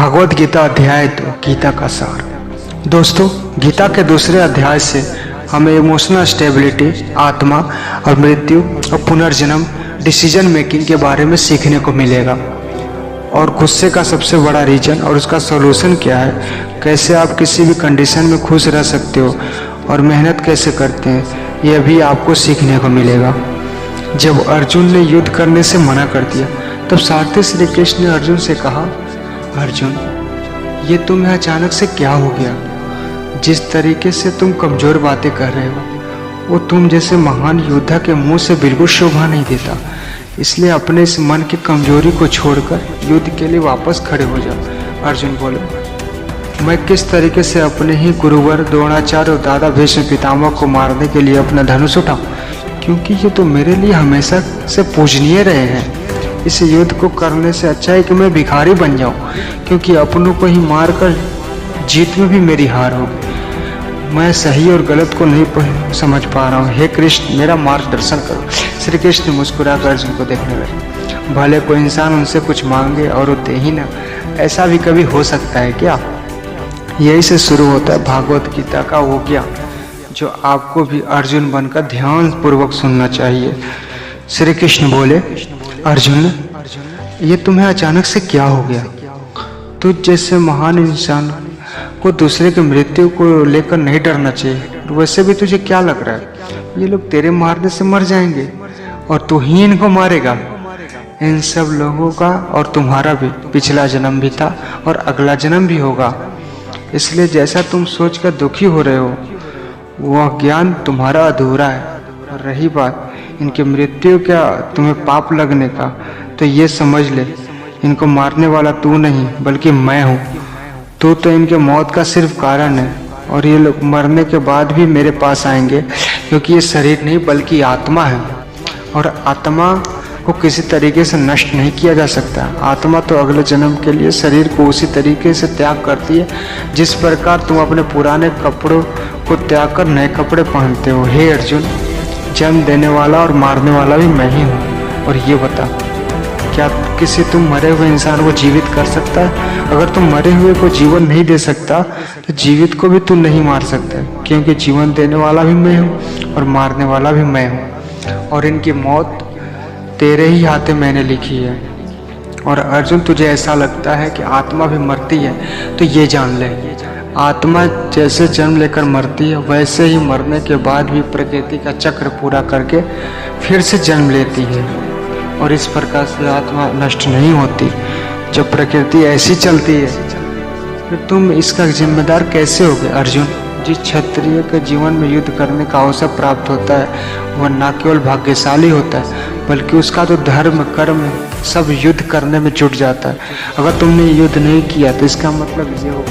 भागवत गीता अध्याय 2 गीता का सार। दोस्तों, गीता के दूसरे अध्याय से हमें इमोशनल स्टेबिलिटी, आत्मा और मृत्यु और पुनर्जन्म, डिसीजन मेकिंग के बारे में सीखने को मिलेगा। और गुस्से का सबसे बड़ा रीजन और उसका सॉल्यूशन क्या है, कैसे आप किसी भी कंडीशन में खुश रह सकते हो और मेहनत कैसे करते हैं, यह भी आपको सीखने को मिलेगा। जब अर्जुन ने युद्ध करने से मना कर दिया तब सारथी श्री कृष्ण ने अर्जुन से कहा, अर्जुन, ये तुम्हें अचानक से क्या हो गया? जिस तरीके से तुम कमजोर बातें कर रहे हो वो तुम जैसे महान योद्धा के मुंह से बिल्कुल शोभा नहीं देता। इसलिए अपने इस मन की कमजोरी को छोड़कर युद्ध के लिए वापस खड़े हो जाओ। अर्जुन बोले, मैं किस तरीके से अपने ही गुरुवर द्रोणाचार्य और दादा भीष्म पितामह को मारने के लिए अपना धनुष उठाऊं, क्योंकि ये तो मेरे लिए हमेशा से पूजनीय रहे हैं। इस युद्ध को करने से अच्छा है कि मैं भिखारी बन जाऊं, क्योंकि अपनों को ही मारकर जीत में भी मेरी हार होगी। मैं सही और गलत को नहीं समझ पा रहा हूँ। हे कृष्ण, मेरा मार्गदर्शन करो। श्री कृष्ण मुस्कुराकर अर्जुन को देखने लगे। भले कोई इंसान उनसे कुछ मांगे और वो दे ही ना, ऐसा भी कभी हो सकता है क्या? यही से शुरू होता है भागवत गीता का वो ज्ञान, जो आपको भी अर्जुन बनकर ध्यान पूर्वक सुनना चाहिए। श्री कृष्ण बोले, अर्जुन, ये तुम्हें अचानक से क्या हो गया? तुझ जैसे महान इंसान को दूसरे की मृत्यु को लेकर नहीं डरना चाहिए। वैसे भी तुझे क्या लग रहा है, ये लोग तेरे मारने से मर जाएंगे और तू ही इनको मारेगा? इन सब लोगों का और तुम्हारा भी पिछला जन्म भी था और अगला जन्म भी होगा। इसलिए जैसा तुम सोचकर दुखी हो रहे हो वह ज्ञान तुम्हारा अधूरा है। और रही बात इनकी मृत्यु क्या तुम्हें पाप लगने का, तो ये समझ ले, इनको मारने वाला तू नहीं बल्कि मैं हूँ। तू तो इनके मौत का सिर्फ कारण है और ये लोग मरने के बाद भी मेरे पास आएंगे, क्योंकि ये शरीर नहीं बल्कि आत्मा है और आत्मा को किसी तरीके से नष्ट नहीं किया जा सकता। आत्मा तो अगले जन्म के लिए शरीर को उसी तरीके से त्याग करती है जिस प्रकार तुम अपने पुराने कपड़ों को त्याग कर नए कपड़े पहनते हो। हे अर्जुन, जन्म देने वाला और मारने वाला भी मैं ही हूँ। और ये बता, क्या किसी तुम मरे हुए इंसान को जीवित कर सकता है? अगर तुम मरे हुए को जीवन नहीं दे सकता तो जीवित को भी तुम नहीं मार सकता, क्योंकि जीवन देने वाला भी मैं हूँ और मारने वाला भी मैं हूँ। और इनकी मौत तेरे ही हाथे मैंने लिखी है। और अर्जुन, तुझे ऐसा लगता है कि आत्मा भी मरती है, तो ये जान ले, आत्मा जैसे जन्म लेकर मरती है वैसे ही मरने के बाद भी प्रकृति का चक्र पूरा करके फिर से जन्म लेती है। और इस प्रकार से आत्मा नष्ट नहीं होती। जब प्रकृति ऐसी चलती है फिर तुम इसका जिम्मेदार कैसे होगे? अर्जुन, जिस क्षत्रिय के जीवन में युद्ध करने का अवसर प्राप्त होता है वह न केवल भाग्यशाली होता है बल्कि उसका तो धर्म कर्म सब युद्ध करने में जुट जाता है। अगर तुमने युद्ध नहीं किया तो इसका मतलब ये हो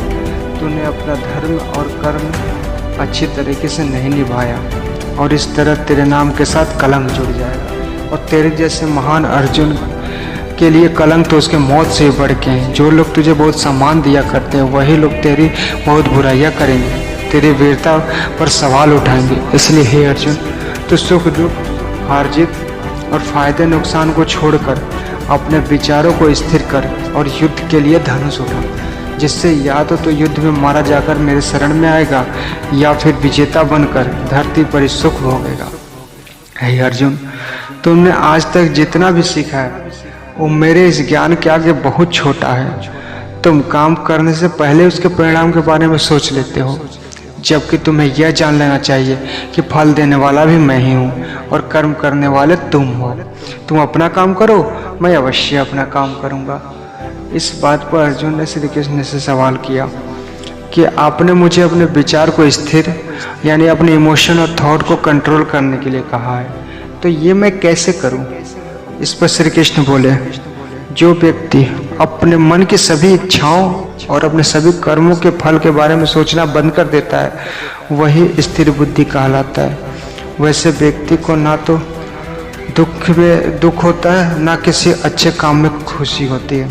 तूने अपना धर्म और कर्म अच्छी तरीके से नहीं निभाया, और इस तरह तेरे नाम के साथ कलंक जुड़ जाएगा। और तेरे जैसे महान अर्जुन के लिए कलंक तो उसके मौत से बढ़ के हैं। जो लोग तुझे बहुत सम्मान दिया करते हैं वही लोग तेरी बहुत बुराइयां करेंगे, तेरी वीरता पर सवाल उठाएंगे। इसलिए हे अर्जुन, तो सुख दुख, हार जीत और फायदे नुकसान को छोड़कर अपने विचारों को स्थिर कर और युद्ध के लिए धनुष उठा, जिससे या तो युद्ध में मारा जाकर मेरे शरण में आएगा या फिर विजेता बनकर धरती पर सुख भोगेगा। हे अर्जुन, तुमने आज तक जितना भी सीखा है वो मेरे इस ज्ञान के आगे बहुत छोटा है। तुम काम करने से पहले उसके परिणाम के बारे में सोच लेते हो, जबकि तुम्हें यह जान लेना चाहिए कि फल देने वाला भी मैं ही हूँ और कर्म करने वाले तुम हो। तुम अपना काम करो, मैं अवश्य अपना काम करूँगा। इस बात पर अर्जुन ने श्री कृष्ण से सवाल किया कि आपने मुझे अपने विचार को स्थिर यानी अपने इमोशन और थॉट को कंट्रोल करने के लिए कहा है, तो ये मैं कैसे करूं? इस पर श्री कृष्ण बोले, जो व्यक्ति अपने मन की सभी इच्छाओं और अपने सभी कर्मों के फल के बारे में सोचना बंद कर देता है वही स्थिर बुद्धि कहलाता है। वैसे व्यक्ति को ना तो दुख में दुख होता है ना किसी अच्छे काम में खुशी होती है,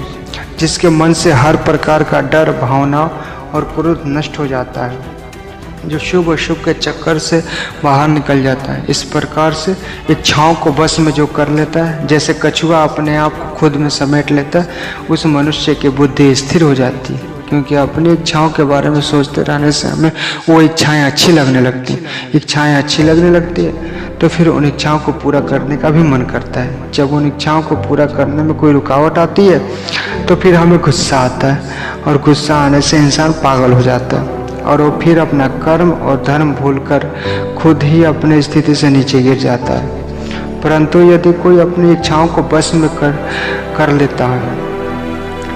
जिसके मन से हर प्रकार का डर, भावना और क्रोध नष्ट हो जाता है। जो शुभ अशुभ के चक्कर से बाहर निकल जाता है। इस प्रकार से इच्छाओं को बस में जो कर लेता है, जैसे कछुआ अपने आप को खुद में समेट लेता है, उस मनुष्य की बुद्धि स्थिर हो जाती है। क्योंकि अपनी इच्छाओं के बारे में सोचते रहने से हमें वो इच्छाएं अच्छी लगने लगती हैं। इच्छाएं अच्छी लगने लगती है तो फिर उन इच्छाओं को पूरा करने का भी मन करता है। जब उन इच्छाओं को पूरा करने में कोई रुकावट आती है तो फिर हमें गुस्सा आता है, और गुस्सा आने से इंसान पागल हो जाता है और वो फिर अपना कर्म और धर्म भूलकर खुद ही अपनी स्थिति से नीचे गिर जाता है। परंतु यदि कोई अपनी इच्छाओं को बस में कर लेता है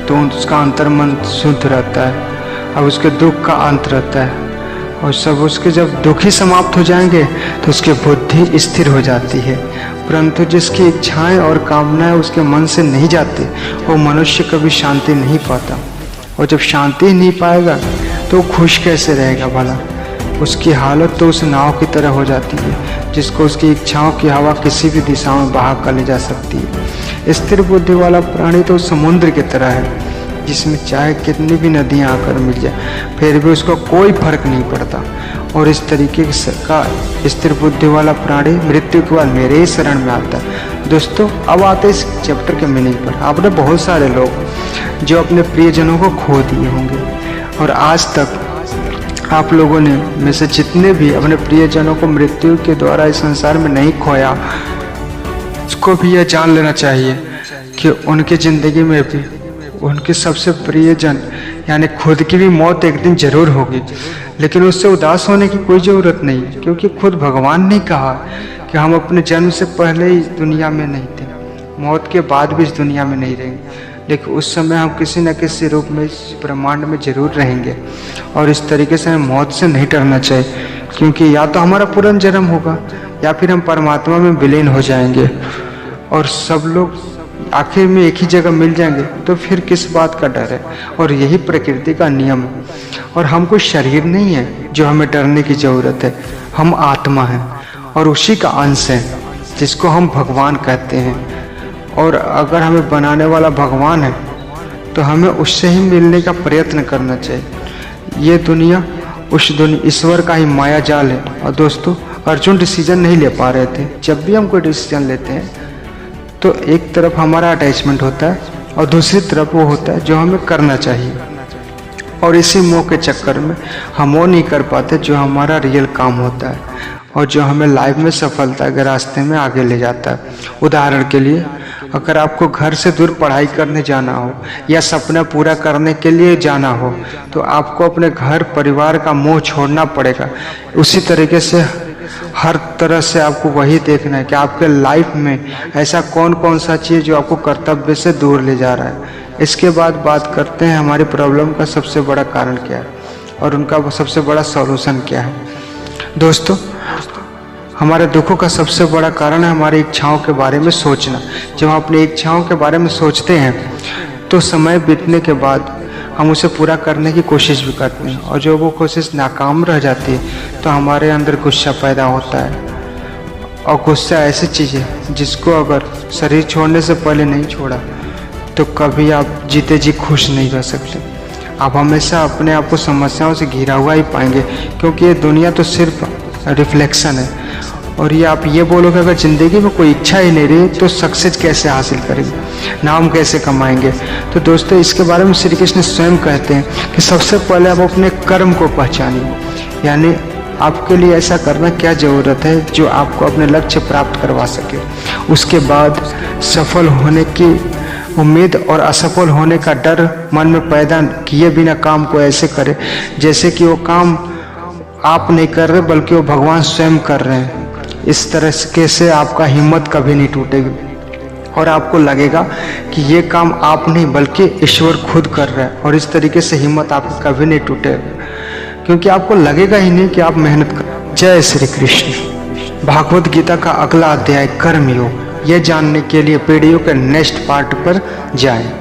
तो उसका अंतर्मन शुद्ध रहता है, अब उसके दुख का अंत रहता है, और सब उसके जब दुख ही समाप्त हो जाएंगे तो उसकी बुद्धि स्थिर हो जाती है। परंतु जिसकी इच्छाएं और कामनाएं उसके मन से नहीं जाती, वो मनुष्य कभी शांति नहीं पाता, और जब शांति नहीं पाएगा तो वो खुश कैसे रहेगा भला। उसकी हालत तो उस नाव की तरह हो जाती है जिसको उसकी इच्छाओं की हवा किसी भी दिशा में बहा कर ले जा सकती है। स्थिर बुद्धि वाला प्राणी तो समुद्र की तरह है जिसमें चाहे कितनी भी नदियां आकर मिल जाए फिर भी उसको कोई फर्क नहीं पड़ता। और इस तरीके का स्थिर बुद्धि वाला प्राणी मृत्यु के बाद मेरे ही शरण में आता है। दोस्तों, अब आते इस चैप्टर के मीनिंग पर। आपने बहुत सारे लोग जो अपने प्रियजनों को खो दिए होंगे, और आज तक आप लोगों ने में से जितने भी अपने प्रियजनों को मृत्यु के द्वारा इस संसार में नहीं खोया, उसको भी यह जान लेना चाहिए कि उनकी ज़िंदगी में भी उनके सबसे प्रियजन यानी खुद की भी मौत एक दिन जरूर होगी। लेकिन उससे उदास होने की कोई ज़रूरत नहीं, क्योंकि खुद भगवान ने कहा कि हम अपने जन्म से पहले ही दुनिया में नहीं थे, मौत के बाद भी इस दुनिया में नहीं रहेंगे, लेकिन उस समय हम किसी न किसी रूप में इस ब्रह्मांड में जरूर रहेंगे। और इस तरीके से हमें मौत से नहीं डरना चाहिए, क्योंकि या तो हमारा पुनर्जन्म होगा या फिर हम परमात्मा में विलीन हो जाएंगे, और सब लोग आखिर में एक ही जगह मिल जाएंगे, तो फिर किस बात का डर है। और यही प्रकृति का नियम है। और हम कोई शरीर नहीं है जो हमें डरने की जरूरत है, हम आत्मा हैं और उसी का अंश है जिसको हम भगवान कहते हैं। और अगर हमें बनाने वाला भगवान है तो हमें उससे ही मिलने का प्रयत्न करना चाहिए। ये दुनिया ईश्वर का ही माया जाल है। और दोस्तों, अर्जुन डिसीजन नहीं ले पा रहे थे। जब भी हम कोई डिसीजन लेते हैं तो एक तरफ हमारा अटैचमेंट होता है और दूसरी तरफ वो होता है जो हमें करना चाहिए, और इसी मोह के चक्कर में हम वो नहीं कर पाते जो हमारा रियल काम होता है और जो हमें लाइफ में सफलता के रास्ते में आगे ले जाता है। उदाहरण के लिए, अगर आपको घर से दूर पढ़ाई करने जाना हो या सपना पूरा करने के लिए जाना हो तो आपको अपने घर परिवार का मोह छोड़ना पड़ेगा। उसी तरीके से हर तरह से आपको वही देखना है कि आपके लाइफ में ऐसा कौन कौन सा चीज़ जो आपको कर्तव्य से दूर ले जा रहा है। इसके बाद बात करते हैं हमारी प्रॉब्लम का सबसे बड़ा कारण क्या है और उनका सबसे बड़ा सॉल्यूशन क्या है। दोस्तों, हमारे दुखों का सबसे बड़ा कारण है हमारी इच्छाओं के बारे में सोचना। जब हम अपनी इच्छाओं के बारे में सोचते हैं तो समय बीतने के बाद हम उसे पूरा करने की कोशिश भी करते हैं, और जब वो कोशिश नाकाम रह जाती है तो हमारे अंदर गुस्सा पैदा होता है। और गुस्सा ऐसी चीज़ है जिसको अगर शरीर छोड़ने से पहले नहीं छोड़ा तो कभी आप जीते जी खुश नहीं रह सकते। आप हमेशा अपने आप को समस्याओं से घिरा हुआ ही पाएंगे, क्योंकि ये दुनिया तो सिर्फ रिफ्लेक्शन है। और ये आप ये बोलोगे अगर ज़िंदगी में कोई इच्छा ही नहीं रही तो सक्सेस कैसे हासिल करेंगे, नाम कैसे कमाएंगे। तो दोस्तों, इसके बारे में श्री कृष्ण स्वयं कहते हैं कि सबसे पहले आप अपने कर्म को पहचानिए, यानी आपके लिए ऐसा करना क्या ज़रूरत है जो आपको अपने लक्ष्य प्राप्त करवा सके। उसके बाद सफल होने की उम्मीद और असफल होने का डर मन में पैदा किए बिना काम को ऐसे करें जैसे कि वो काम आप नहीं कर रहे बल्कि वो भगवान स्वयं कर रहे हैं। इस तरह से आपका हिम्मत कभी नहीं टूटेगी और आपको लगेगा कि ये काम आप नहीं बल्कि ईश्वर खुद कर रहा है, और इस तरीके से हिम्मत आपकी कभी नहीं टूटेगी, क्योंकि आपको लगेगा ही नहीं कि आप मेहनत कर। जय श्री कृष्ण। भागवत गीता का अगला अध्याय कर्मयोग, ये जानने के लिए वीडियो के नेक्स्ट पार्ट पर जाएं।